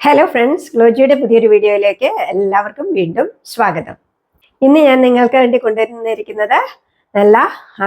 Hello friends, ഗ്ലോജിയുടെ പുതിയൊരു വീഡിയോയിലേക്ക് എല്ലാവർക്കും വീണ്ടും സ്വാഗതം. ഇന്ന് ഞാൻ നിങ്ങൾക്ക് വേണ്ടി കൊണ്ടുവന്നിരിക്കുന്നത് നല്ല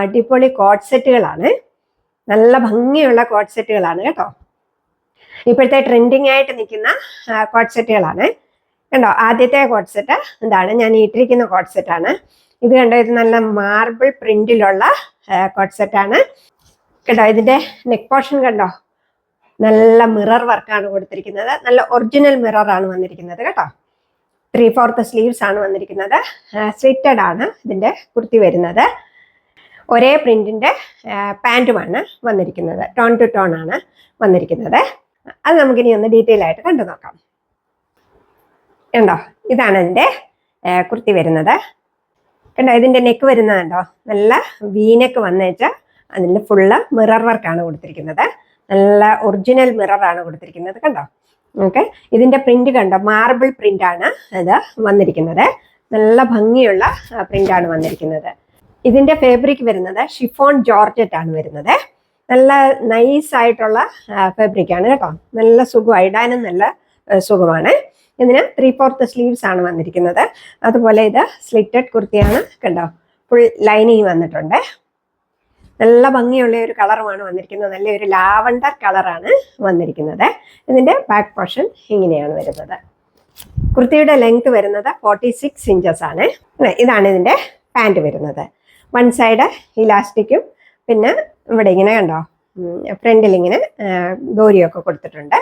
അടിപൊളി കോട്ട് സെറ്റുകളാണ്. നല്ല ഭംഗിയുള്ള കോട്ട് സെറ്റുകളാണ് കേട്ടോ. ഇപ്പോഴത്തെ ട്രെൻഡിങ് ആയിട്ട് നിൽക്കുന്ന കോട്ട് സെറ്റുകളാണ് കണ്ടോ. ആദ്യത്തെ കോട്ട് സെറ്റ് എന്താണ്, ഞാൻ ഇട്ടിരിക്കുന്ന കോട്ട് സെറ്റാണ്. ഇത് കണ്ടോ, ഇത് നല്ല മാർബിൾ പ്രിന്റിലുള്ള കോട്ട് സെറ്റാണ് കേട്ടോ. ഇതിന്റെ നെക്ക് പോർഷൻ കണ്ടോ, നല്ല മിറർ വർക്കാണ് കൊടുത്തിരിക്കുന്നത്. നല്ല ഒറിജിനൽ മിറർ ആണ് വന്നിരിക്കുന്നത് കേട്ടോ. 3/4 സ്ലീവ്സ് ആണ് വന്നിരിക്കുന്നത്. സ്ലിറ്റഡ് ആണ് ഇതിന്റെ കുർത്തി വരുന്നത്. ഒരേ പ്രിന്റിന്റെ പാൻറ്റുമാണ് വന്നിരിക്കുന്നത്. ടോൺ ടു ടോൺ ആണ് വന്നിരിക്കുന്നത്. അത് നമുക്കിനി ഒന്ന് ഡീറ്റെയിൽ ആയിട്ട് കണ്ടു നോക്കാം. കണ്ടോ, ഇതാണ് ഇതിന്റെ കുർത്തി വരുന്നത്. കണ്ടോ, ഇതിന്റെ നെക്ക് വരുന്നതുണ്ടോ, നല്ല വീനെക്ക് വന്നേച്ച് അതിൽ ഫുള്ള് മിറർ വർക്കാണ് കൊടുത്തിരിക്കുന്നത്. നല്ല ഒറിജിനൽ മിറർ ആണ് കൊടുത്തിരിക്കുന്നത് കണ്ടോ. ഓക്കെ, ഇതിന്റെ പ്രിന്റ് കണ്ടോ, മാർബിൾ പ്രിന്റ് ആണ് ഇത് വന്നിരിക്കുന്നത്. നല്ല ഭംഗിയുള്ള പ്രിന്റ് ആണ് വന്നിരിക്കുന്നത്. ഇതിന്റെ ഫാബ്രിക് വരുന്നത് ഷിഫോൺ ജോർജറ്റ് ആണ് വരുന്നത്. നല്ല നൈസ് ആയിട്ടുള്ള ഫാബ്രിക് ആണ് കേട്ടോ. നല്ല സുഖം, ഇടാനും നല്ല സുഖമാണ്. ഇതിന് 3/4 സ്ലീവ്സ് ആണ് വന്നിരിക്കുന്നത്. അതുപോലെ ഇത് സ്ലിറ്റഡ് കുർത്തിയാണ് കണ്ടോ. ഫുൾ ലൈനിങ് വന്നിട്ടുണ്ട്. നല്ല ഭംഗിയുള്ള ഒരു കളറുമാണ് വന്നിരിക്കുന്നത്. നല്ലൊരു ലാവണ്ടർ കളറാണ് വന്നിരിക്കുന്നത്. ഇതിന്റെ ബാക്ക് പോർഷൻ ഇങ്ങനെയാണ് വരുന്നത്. കുർത്തിയുടെ ലെങ്ത് വരുന്നത് 46 ഇഞ്ചസ് ആണ്. ഇതാണ് ഇതിന്റെ പാൻറ് വരുന്നത്. വൺ സൈഡ് ഇലാസ്റ്റിക്കും പിന്നെ ഇവിടെ ഇങ്ങനെ കണ്ടോ, ഫ്രണ്ടിൽ ഇങ്ങനെ ദോരിയൊക്കെ കൊടുത്തിട്ടുണ്ട്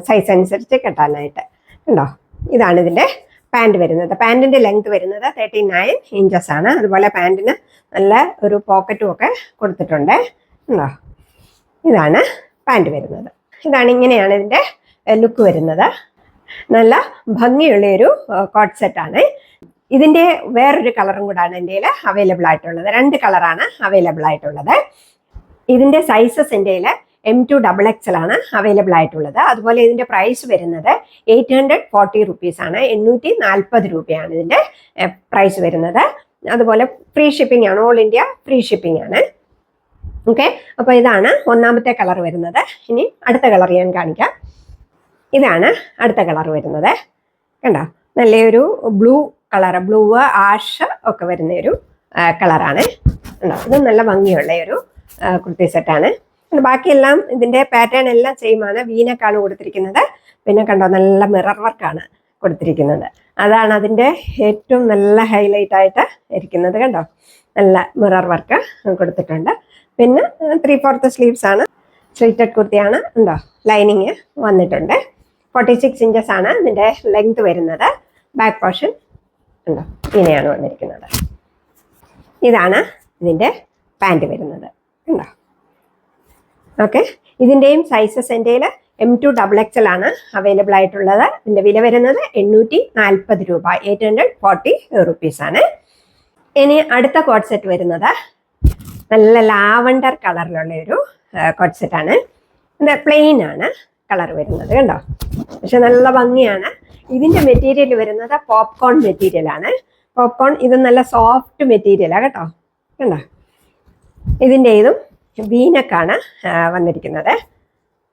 സൈസ് അനുസരിച്ച് കെട്ടാനായിട്ട് കണ്ടോ. ഇതാണ് ഇതിന്റെ പാൻറ് വരുന്നത്. പാൻറ്റിന്റെ ലെങ്ത് വരുന്നത് 39 ഇഞ്ചസ് ആണ്. അതുപോലെ പാൻറ്റിന് നല്ല ഒരു പോക്കറ്റും ഒക്കെ കൊടുത്തിട്ടുണ്ട് ഉണ്ടോ. ഇതാണ് പാൻറ് വരുന്നത്. ഇങ്ങനെയാണ് ഇതിന്റെ ലുക്ക് വരുന്നത്. നല്ല ഭംഗിയുള്ള ഒരു കോട്ട് സെറ്റാണ്. ഇതിന്റെ വേറൊരു കളറും കൂടാണ് എൻ്റെ അവൈലബിൾ ആയിട്ടുള്ളത്. 2 കളറാണ് അവൈലബിൾ ആയിട്ടുള്ളത്. ഇതിന്റെ സൈസസ് എൻ്റെ M2XXL ആണ് അവൈലബിൾ ആയിട്ടുള്ളത്. അതുപോലെ ഇതിന്റെ പ്രൈസ് വരുന്നത് 840 റുപ്പീസ് ആണ്. 840 രൂപയാണ് ഇതിന്റെ പ്രൈസ് വരുന്നത്. അതുപോലെ ഫ്രീ ഷിപ്പിംഗ് ആണ്, ഓൾ ഇന്ത്യ ഫ്രീ ഷിപ്പിംഗ് ആണ്. ഓക്കെ, അപ്പോൾ ഇതാണ് ഒന്നാമത്തെ കളർ വരുന്നത്. ഇനി അടുത്ത കളർ ഞാൻ കാണിക്കാം. ഇതാണ് അടുത്ത കളർ വരുന്നത് കണ്ടോ. നല്ലൊരു ബ്ലൂ കളർ, ബ്ലൂ ആഷ് ഒക്കെ വരുന്ന ഒരു കളറാണ് കണ്ടോ. ഇത് നല്ല ഭംഗിയുള്ള ഒരു കുർത്തി സെറ്റാണ്. ബാക്കിയെല്ലാം ഇതിന്റെ പാറ്റേൺ എല്ലാം സെയിം ആണ്. വീനക്കാണ് കൊടുത്തിരിക്കുന്നത്. പിന്നെ കണ്ടോ, നല്ല മിറർ വർക്കാണ് കൊടുത്തിരിക്കുന്നത്. അതാണ് അതിന്റെ ഏറ്റവും നല്ല ഹൈലൈറ്റ് ആയിട്ട് ഇരിക്കുന്നത് കണ്ടോ. നല്ല മിറർ വർക്ക് കൊടുത്തിട്ടുണ്ട്. പിന്നെ 3/4 സ്ലീവ്സ് ആണ്. സ്ലിറ്റഡ് കുർത്തിയാണ് ഉണ്ടോ. ലൈനിങ് വന്നിട്ടുണ്ട്. 46 ഇഞ്ചസ് ആണ് ഇതിന്റെ ലെങ്ത് വരുന്നത്. ബാക്ക് പോർഷൻ ഉണ്ടോ, ഇങ്ങനെയാണ് വന്നിരിക്കുന്നത്. ഇതാണ് ഇതിന്റെ പാൻറ് വരുന്നത് ഉണ്ടോ. ഓക്കെ, ഇതിൻ്റെയും സൈസസ് എൻ്റെ M2XXL ആണ് അവൈലബിൾ ആയിട്ടുള്ളത്. ഇതിൻ്റെ വില വരുന്നത് 840 രൂപ, 840 റുപ്പീസ് ആണ്. ഇനി അടുത്ത കോട്ട് സെറ്റ് വരുന്നത് നല്ല ലാവണ്ടർ കളറിലുള്ള ഒരു കോട്ട് സെറ്റാണ്. ഇത് പ്ലെയിൻ ആണ് കളർ വരുന്നത് കണ്ടോ. പക്ഷെ നല്ല ഭംഗിയാണ്. ഇതിൻ്റെ മെറ്റീരിയൽ വരുന്നത് പോപ്കോൺ മെറ്റീരിയൽ ആണ്. പോപ്കോൺ ഇത് നല്ല സോഫ്റ്റ് മെറ്റീരിയലാണ് കേട്ടോ കണ്ടോ. ഇതിൻ്റെ ഇതും വീനക്കാണ് വന്നിരിക്കുന്നത്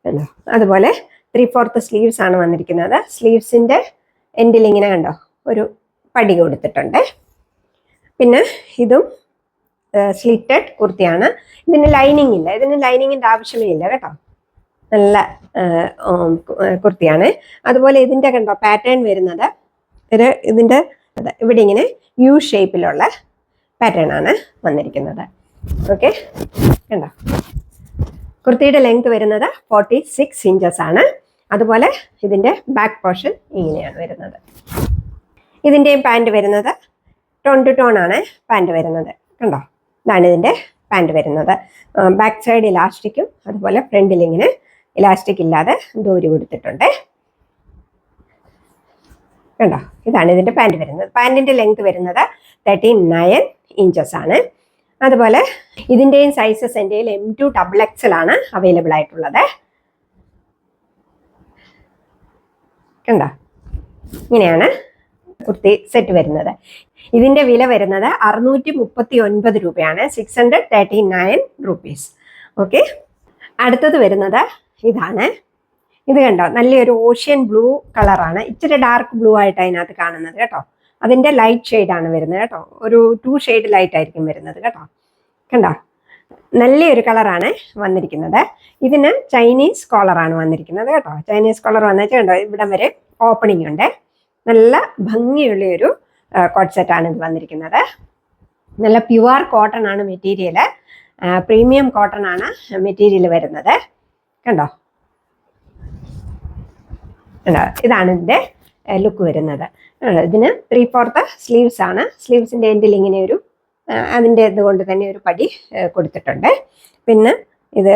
കണ്ടോ. അതുപോലെ 3/4 സ്ലീവ്സ് ആണ് വന്നിരിക്കുന്നത്. സ്ലീവ്സിന്റെ എൻഡിൽ ഇങ്ങനെ കണ്ടോ ഒരു പടി കൊടുത്തിട്ടുണ്ട്. പിന്നെ ഇതും സ്ലിറ്റഡ് കുർത്തിയാണ്. ഇതിന് ലൈനിങ് ഇല്ല. ഇതിന് ലൈനിങ്ങിന്റെ ആവശ്യമേ ഇല്ല കേട്ടോ. നല്ല കുർത്തിയാണ്. അതുപോലെ ഇതിന്റെ കണ്ടോ പാറ്റേൺ വരുന്നത് ഇതിന്റെ ഇവിടെ ഇങ്ങനെ യു ഷേപ്പിലുള്ള പാറ്റേൺ ആണ് വന്നിരിക്കുന്നത്. ഓക്കെ കണ്ടോ. കുർത്തിയുടെ ലെങ്ത് വരുന്നത് 46 ഇഞ്ചസ് ആണ്. അതുപോലെ ഇതിന്റെ ബാക്ക് പോർഷൻ ഇങ്ങനെയാണ് വരുന്നത്. ഇതിന്റെയും പാൻറ് വരുന്നത് ടോൺ ടു ടോൺ ആണ് പാൻറ് വരുന്നത് കണ്ടോ. ഇതാണ് ഇതിന്റെ പാൻറ് വരുന്നത്. ബാക്ക് സൈഡ് ഇലാസ്റ്റിക്കും അതുപോലെ ഫ്രണ്ടിൽ ഇങ്ങനെ ഇലാസ്റ്റിക് ഇല്ലാതെ ദൂരി കൊടുത്തിട്ടുണ്ട് കണ്ടോ. ഇതാണ് ഇതിന്റെ പാൻറ് വരുന്നത്. പാൻറിന്റെ ലെങ്ത് വരുന്നത് 39 ഇഞ്ചസ് ആണ്. അതുപോലെ ഇതിൻ്റെയും സൈസസ് എൻ്റെ M2XXL ആണ് അവൈലബിൾ ആയിട്ടുള്ളത് കണ്ടോ. ഇങ്ങനെയാണ് കുർത്തി സെറ്റ് വരുന്നത്. ഇതിന്റെ വില വരുന്നത് 639 രൂപയാണ്, 639 റുപ്പീസ്. ഓക്കെ, അടുത്തത് വരുന്നത് ഇതാണ്. ഇത് കണ്ടോ, നല്ലൊരു ഓഷ്യൻ ബ്ലൂ കളറാണ്. ഇച്ചിരി ഡാർക്ക് ബ്ലൂ ആയിട്ട് അതിനകത്ത് കാണുന്നത് കേട്ടോ. അതിൻ്റെ ലൈറ്റ് ഷെയ്ഡാണ് വരുന്നത് കേട്ടോ. ഒരു 2 ഷെയ്ഡ് ലൈറ്റ് ആയിരിക്കും വരുന്നത് കേട്ടോ. കണ്ടോ, നല്ലൊരു കളറാണ് വന്നിരിക്കുന്നത്. ഇതിന് ചൈനീസ് കോളറാണ് വന്നിരിക്കുന്നത് കേട്ടോ. ചൈനീസ് കോളർ വന്നിട്ട് കണ്ടോ, ഇവിടം വരെ ഓപ്പണിംഗ് ഉണ്ട്. നല്ല ഭംഗിയുള്ളൊരു കോട്ട് സെറ്റാണ് ഇത് വന്നിരിക്കുന്നത്. നല്ല പ്യുവർ കോട്ടൺ ആണ് മെറ്റീരിയൽ, പ്രീമിയം കോട്ടൺ ആണ് മെറ്റീരിയൽ വരുന്നത്. കണ്ടോ, ഇതാണ് ഇതിൻ്റെ ലുക്ക് വരുന്നത്. ഇതിന് 3/4 സ്ലീവ്സ് ആണ്. സ്ലീവ്സിൻ്റെ എൻഡിൽ ഇങ്ങനെ ഒരു അതിൻ്റെ ഇതുകൊണ്ട് തന്നെ ഒരു പടി കൊടുത്തിട്ടുണ്ട്. പിന്നെ ഇത്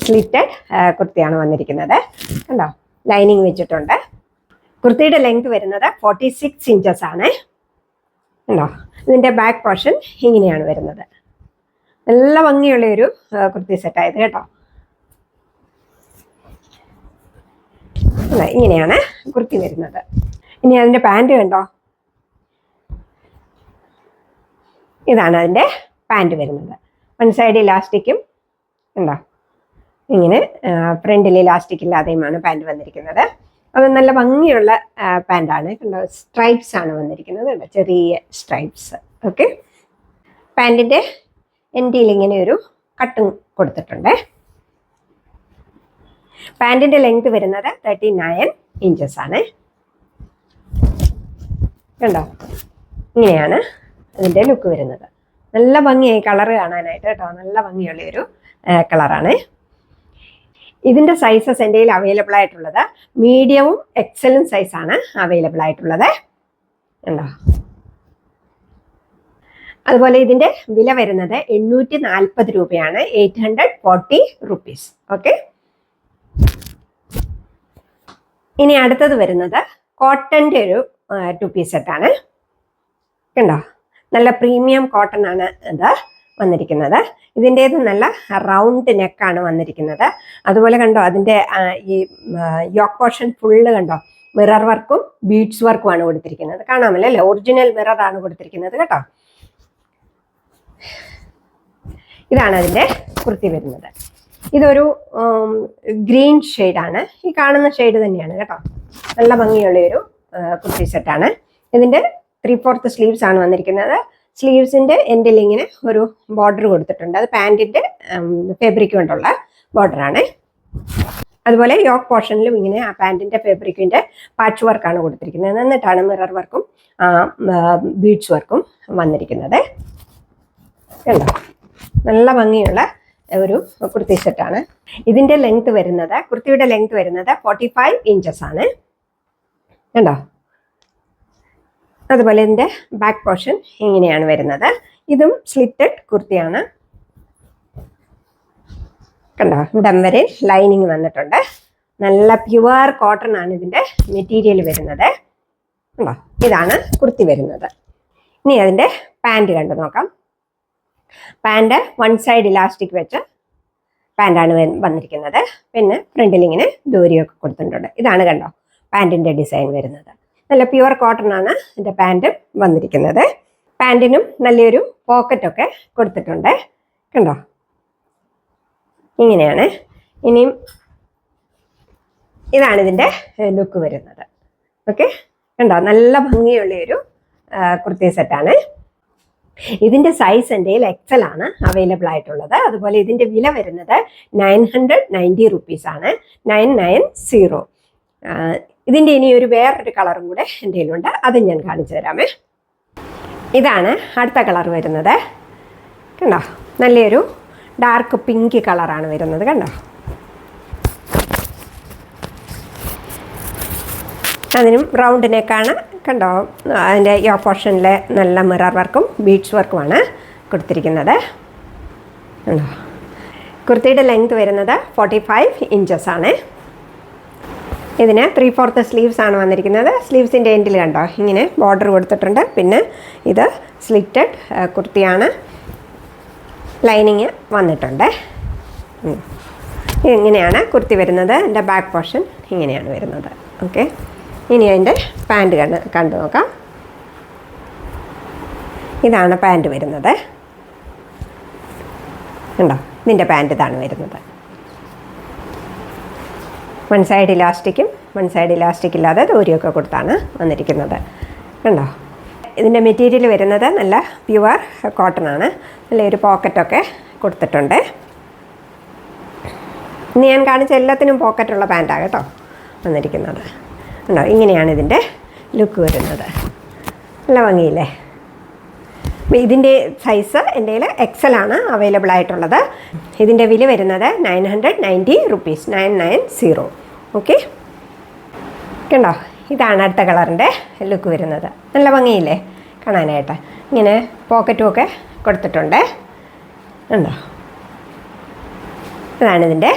സ്ലിറ്റഡ് കുർത്തിയാണ് വന്നിരിക്കുന്നത്. കണ്ടോ, ലൈനിങ് വെച്ചിട്ടുണ്ട്. കുർത്തിയുടെ ലെങ്ത് വരുന്നത് 46 ഇഞ്ചസ് ആണ്. കണ്ടോ, ഇതിൻ്റെ ബാക്ക് പോർഷൻ ഇങ്ങനെയാണ് വരുന്നത്. നല്ല ഭംഗിയുള്ളൊരു കുർത്തി സെറ്റായത് കേട്ടോ. ഇങ്ങനെയാണ് കുർത്തി വരുന്നത്. ഇനി അതിൻ്റെ പാൻറ് കണ്ടോ, ഇതാണ് അതിൻ്റെ പാൻറ് വരുന്നത്. വൺ സൈഡ് ഇലാസ്റ്റിക്കും ഉണ്ടോ, ഇങ്ങനെ ഫ്രണ്ടിൽ ഇലാസ്റ്റിക് ഇല്ലാതെയുമാണ് പാൻറ് വന്നിരിക്കുന്നത്. അത് നല്ല ഭംഗിയുള്ള പാൻറ്റാണ്. കണ്ടോ, സ്ട്രൈപ്സ് ആണ് വന്നിരിക്കുന്നത്. കണ്ടോ, ചെറിയ സ്ട്രൈപ്സ്. ഓക്കെ, പാൻറ്റിൻ്റെ എൻഡിൽ ഇങ്ങനെ ഒരു കട്ടും കൊടുത്തിട്ടുണ്ട്. പാൻറ്റിൻ്റെ ലെങ്ത് വരുന്നത് 39 ഇഞ്ചസ് ആണ്. കണ്ടോ, ഇങ്ങനെയാണ് അതിൻ്റെ ലുക്ക് വരുന്നത്. നല്ല ഭംഗിയായി കളറ് കാണാനായിട്ട് കേട്ടോ. നല്ല ഭംഗിയുള്ളൊരു കളറാണ്. ഇതിൻ്റെ സൈസസ് എൻ്റെ കയ്യിൽ അവൈലബിൾ ആയിട്ടുള്ളത് മീഡിയവും എക്സലും സൈസാണ് അവൈലബിൾ ആയിട്ടുള്ളത്. കണ്ടോ, അതുപോലെ ഇതിൻ്റെ വില വരുന്നത് 840 രൂപയാണ്. 840 rupees. ഓക്കെ, ഇനി അടുത്തത് വരുന്നത് കോട്ടൻ്റെ ഒരു 2 പീസ് സെറ്റാണ്. കണ്ടോ, നല്ല പ്രീമിയം കോട്ടൺ ആണ് ഇത് വന്നിരിക്കുന്നത്. ഇതിൻ്റേത് നല്ല റൗണ്ട് നെക്കാണ് വന്നിരിക്കുന്നത്. അതുപോലെ കണ്ടോ, അതിൻ്റെ ഈ യോക്ക് പോർഷൻ ഫുള്ള് കണ്ടോ, മിറർ വർക്കും ബീഡ്സ് വർക്കും ആണ് കൊടുത്തിരിക്കുന്നത്. കാണാമല്ലോ അല്ലേ, ഒറിജിനൽ മിറർ ആണ് കൊടുത്തിരിക്കുന്നത് കേട്ടോ. ഇതാണ് അതിൻ്റെ കുർത്തി വരുന്നത്. ഇതൊരു ഗ്രീൻ ഷെയ്ഡാണ്. ഈ കാണുന്ന ഷെയ്ഡ് തന്നെയാണ് കേട്ടോ. നല്ല ഭംഗിയുള്ളൊരു കുർത്തി സെറ്റാണ്. ഇതിൻ്റെ 3/4 സ്ലീവ്സ് ആണ് വന്നിരിക്കുന്നത്. സ്ലീവ്സിൻ്റെ എൻഡിൽ ഇങ്ങനെ ഒരു ബോർഡർ കൊടുത്തിട്ടുണ്ട്. അത് പാൻറ്റിൻ്റെ ഫാബ്രിക് കൊണ്ടുള്ള ബോർഡറാണ്. അതുപോലെ യോക്ക് പോർഷനിലും ഇങ്ങനെ ആ പാൻറ്റിൻ്റെ ഫാബ്രിക്കിൻ്റെ പാച്ച് വർക്കാണ് കൊടുത്തിരിക്കുന്നത്. എന്നിട്ടാണ് മിറർ വർക്കും ബീഡ്സ് വർക്കും വന്നിരിക്കുന്നത്. കണ്ടോ, നല്ല ഭംഗിയുള്ള ഒരു കുർത്തി സെറ്റാണ്. ഇതിൻ്റെ ലെങ്ത് വരുന്നത്, കുർത്തിയുടെ ലെങ്ത് വരുന്നത് 45 ഇഞ്ചസ് ആണ്. കണ്ടോ, അതുപോലെ ഇതിൻ്റെ ബാക്ക് പോർഷൻ ഇങ്ങനെയാണ് വരുന്നത്. ഇതും സ്ലിറ്റഡ് കുർത്തിയാണ്. കണ്ടോ, ഇവിടം വരെ ലൈനിങ് വന്നിട്ടുണ്ട്. നല്ല പ്യുവർ കോട്ടൺ ആണ് ഇതിൻ്റെ മെറ്റീരിയൽ വരുന്നത്. കണ്ടോ, ഇതാണ് കുർത്തി വരുന്നത്. ഇനി അതിൻ്റെ പാൻറ് കണ്ടു നോക്കാം. പാൻറ് വൺ സൈഡ് ഇലാസ്റ്റിക് വെച്ച് പാൻറ്റാണ് വന്നിരിക്കുന്നത്. പിന്നെ ഫ്രണ്ടിൽ ഇങ്ങനെ ദൂരിയൊക്കെ കൊടുത്തിട്ടുണ്ട്. ഇതാണ് കണ്ടോ പാൻറ്റിൻ്റെ ഡിസൈൻ വരുന്നത്. നല്ല പ്യുവർ കോട്ടൺ ആണ് ഇതിൻ്റെ പാൻറ് വന്നിരിക്കുന്നത്. പാൻറ്റിനും നല്ലൊരു പോക്കറ്റൊക്കെ കൊടുത്തിട്ടുണ്ട്. കണ്ടോ, ഇങ്ങനെയാണ്. ഇനിയും ഇതാണ് ഇതിൻ്റെ ലുക്ക് വരുന്നത്. ഓക്കെ, കണ്ടോ, നല്ല ഭംഗിയുള്ളൊരു കുർത്തി സെറ്റാണ്. ഇതിൻ്റെ സൈസ് എൻ്റെ കയ്യിൽ എക്സൽ ആണ് അവൈലബിൾ ആയിട്ടുള്ളത്. അതുപോലെ ഇതിൻ്റെ വില വരുന്നത് 990 rupees ആണ്. 990. ഇതിൻ്റെ ഇനി ഒരു വേറൊരു കളറും കൂടെ എൻ്റെ കയ്യിലുണ്ട്. അത് ഞാൻ കാണിച്ചു തരാമേ. ഇതാണ് അടുത്ത കളർ വരുന്നത്. കണ്ടോ, നല്ലൊരു ഡാർക്ക് പിങ്ക് കളറാണ് വരുന്നത്. കണ്ടോ, അതിനും റൗണ്ട് നെക്കാണ്. കണ്ടോ, അതിൻ്റെ യോ പോർഷനിൽ നല്ല മിറർ വർക്കും ബീഡ്സ് വർക്കുമാണ് കൊടുത്തിരിക്കുന്നത്. കണ്ടോ, കുർത്തിയുടെ ലെങ്ത് വരുന്നത് 45 ഇഞ്ചസ് ആണ്. ഇതിന് 3/4 സ്ലീവ്സ് ആണ് വന്നിരിക്കുന്നത്. സ്ലീവ്സിൻ്റെ എൻഡിൽ കണ്ടോ ഇങ്ങനെ ബോർഡർ കൊടുത്തിട്ടുണ്ട്. പിന്നെ ഇത് സ്ലിറ്റഡ് കുർത്തിയാണ്. ലൈനിങ് വന്നിട്ടുണ്ട്. ഇങ്ങനെയാണ് കുർത്തി വരുന്നത്. എൻ്റെ ബാക്ക് പോർഷൻ ഇങ്ങനെയാണ് വരുന്നത്. ഓക്കെ, ഇനി അതിൻ്റെ പാൻറ് കണ്ടു നോക്കാം. ഇതാണ് പാൻറ് വരുന്നത്. കണ്ടോ, ഇതിൻ്റെ പാൻറ് ഇതാണ് വരുന്നത്. വൺ സൈഡ് ഇലാസ്റ്റിക്കും വൺ സൈഡ് ഇലാസ്റ്റിക് ഇല്ലാതെ ദൂരിയൊക്കെ കൊടുത്താണ് വന്നിരിക്കുന്നത്. കണ്ടോ, ഇതിൻ്റെ മെറ്റീരിയൽ വരുന്നത് നല്ല പ്യുവർ കോട്ടൺ ആണ്. നല്ലൊരു പോക്കറ്റൊക്കെ കൊടുത്തിട്ടുണ്ട്. ഇന്ന് ഞാൻ കാണിച്ച എല്ലാത്തിനും പോക്കറ്റുള്ള പാൻറ്റാണ് കേട്ടോ വന്നിരിക്കുന്നത്. കണ്ടോ, ഇങ്ങനെയാണ് ഇതിൻ്റെ ലുക്ക് വരുന്നത്. നല്ല ഭംഗിയില്ലേ. ഇതിൻ്റെ സൈസ് എൻ്റെ കയ്യിൽ എക്സൽ ആണ് അവൈലബിൾ ആയിട്ടുള്ളത്. ഇതിൻ്റെ വില വരുന്നത് 990 റുപ്പീസ്, 990. ഓക്കെ, കണ്ടോ, ഇതാണ് അടുത്ത കളറിൻ്റെ ലുക്ക് വരുന്നത്. നല്ല ഭംഗിയില്ലേ കാണാനായിട്ട്. ഇങ്ങനെ പോക്കറ്റും ഒക്കെ കൊടുത്തിട്ടുണ്ട്. കണ്ടോ, ഇതാണ് ഇതിൻ്റെ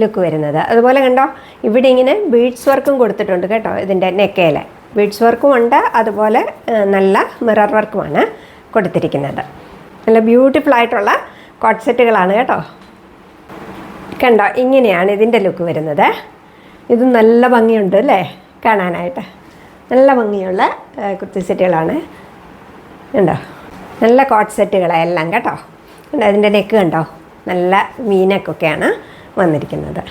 ലുക്ക് വരുന്നത്. അതുപോലെ കണ്ടോ, ഇവിടെ ഇങ്ങനെ ബീഡ്സ് വർക്കും കൊടുത്തിട്ടുണ്ട് കേട്ടോ. ഇതിൻ്റെ നെക്കയിൽ ബീഡ്സ് വർക്കും ഉണ്ട്, അതുപോലെ നല്ല മിറർ വർക്കുമാണ് കൊടുത്തിരിക്കുന്നത്. നല്ല ബ്യൂട്ടിഫുൾ ആയിട്ടുള്ള കോട്ട് സെറ്റുകളാണ് കേട്ടോ. കണ്ടോ, ഇങ്ങനെയാണ് ഇതിൻ്റെ ലുക്ക് വരുന്നത്. ഇത് നല്ല ഭംഗിയുണ്ട് അല്ലേ കാണാനായിട്ട്. നല്ല ഭംഗിയുള്ള കുർത്തി സെറ്റുകളാണ്. കണ്ടോ, നല്ല കോട്ട് സെറ്റുകളെല്ലാം കേട്ടോ. കണ്ടോ, ഇതിൻ്റെ നെക്ക് കണ്ടോ, നല്ല വീനക്കൊക്കെയാണ് വന്നിരിക്കുന്നത്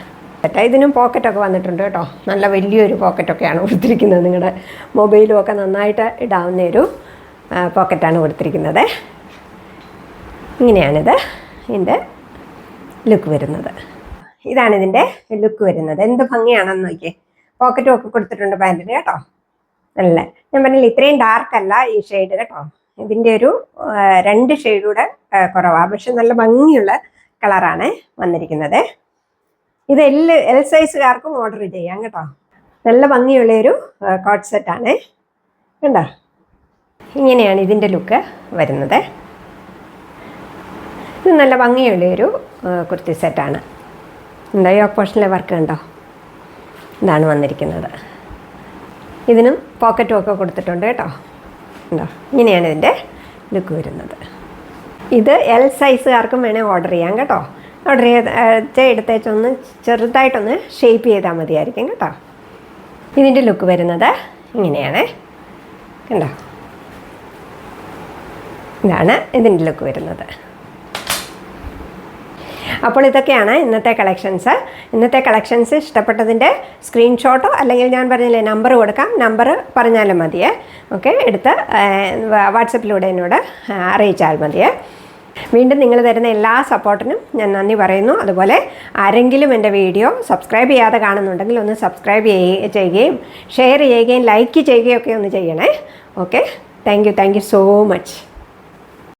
കേട്ടോ. ഇതിനും പോക്കറ്റൊക്കെ വന്നിട്ടുണ്ട് കേട്ടോ. നല്ല വലിയൊരു പോക്കറ്റൊക്കെയാണ് കൊടുത്തിരിക്കുന്നത്. നിങ്ങളുടെ മൊബൈലും ഒക്കെ നന്നായിട്ട് ഇടാവുന്ന ഒരു പോക്കറ്റാണ് കൊടുത്തിരിക്കുന്നത്. ഇങ്ങനെയാണിത് ഇതിൻ്റെ ലുക്ക് വരുന്നത്. ഇതാണ് ഇതിൻ്റെ ലുക്ക് വരുന്നത്. എന്ത് ഭംഗിയാണെന്ന് നോക്കിയേ. പോക്കറ്റും ഒക്കെ കൊടുത്തിട്ടുണ്ട് പാൻറ്റിന് കേട്ടോ. നല്ല, ഞാൻ പറഞ്ഞില്ല ഇത്രയും ഡാർക്ക് അല്ല ഈ ഷെയ്ഡ് കേട്ടോ. ഇതിൻ്റെ ഒരു 2 ഷെയ്ഡൂടെ കുറവാണ്, പക്ഷെ നല്ല ഭംഗിയുള്ള കളറാണ് വന്നിരിക്കുന്നത്. ഇത് എൽ സൈസുകാർക്കും ഓർഡർ ചെയ്യാം കേട്ടോ. നല്ല ഭംഗിയുള്ളൊരു കോട്ട് സെറ്റാണ്. കണ്ടോ, ഇങ്ങനെയാണ് ഇതിൻ്റെ ലുക്ക് വരുന്നത്. ഇത് നല്ല ഭംഗിയുള്ളൊരു കുർത്തി സെറ്റാണ്. എന്താ യോക്ക് പോർഷനിലെ വർക്ക് കണ്ടോ, ഇതാണ് വന്നിരിക്കുന്നത്. ഇതിനും പോക്കറ്റും ഒക്കെ കൊടുത്തിട്ടുണ്ട് കേട്ടോ. ഉണ്ടോ, ഇങ്ങനെയാണ് ഇതിൻ്റെ ലുക്ക് വരുന്നത്. ഇത് എൽ സൈസുകാർക്കും വേണേൽ ഓർഡർ ചെയ്യാം കേട്ടോ. ഓർഡർ എടുത്തേച്ചൊന്ന് ചെറുതായിട്ടൊന്ന് ഷേപ്പ് ചെയ്താൽ മതിയായിരിക്കും കേട്ടോ. ഇതിൻ്റെ ലുക്ക് വരുന്നത് ഇങ്ങനെയാണ്. കണ്ടോ, ഇതാണ് ഇതിൻ്റെ ലുക്ക് വരുന്നത്. അപ്പോൾ ഇതൊക്കെയാണ് ഇന്നത്തെ കളക്ഷൻസ്. ഇന്നത്തെ കളക്ഷൻസ് ഇഷ്ടപ്പെട്ടതിൻ്റെ സ്ക്രീൻഷോട്ടോ അല്ലെങ്കിൽ ഞാൻ പറഞ്ഞില്ലേ നമ്പർ കൊടുക്കാം, നമ്പർ പറഞ്ഞാലും മതിയേ. ഓക്കെ, എടുത്ത് വാട്സപ്പിലൂടെ എന്നോട് അറിയിച്ചാൽ മതിയേ. വീണ്ടും നിങ്ങൾ തരുന്ന എല്ലാ സപ്പോർട്ടിനും ഞാൻ നന്ദി പറയുന്നു. അതുപോലെ ആരെങ്കിലും എൻ്റെ വീഡിയോ സബ്സ്ക്രൈബ് ചെയ്യാതെ കാണുന്നുണ്ടെങ്കിൽ ഒന്ന് സബ്സ്ക്രൈബ് ചെയ്യുകയും ഷെയർ ചെയ്യുകയും ലൈക്ക് ചെയ്യുകയും ഒക്കെ ഒന്ന് ചെയ്യണേ. Okay, thank you so much.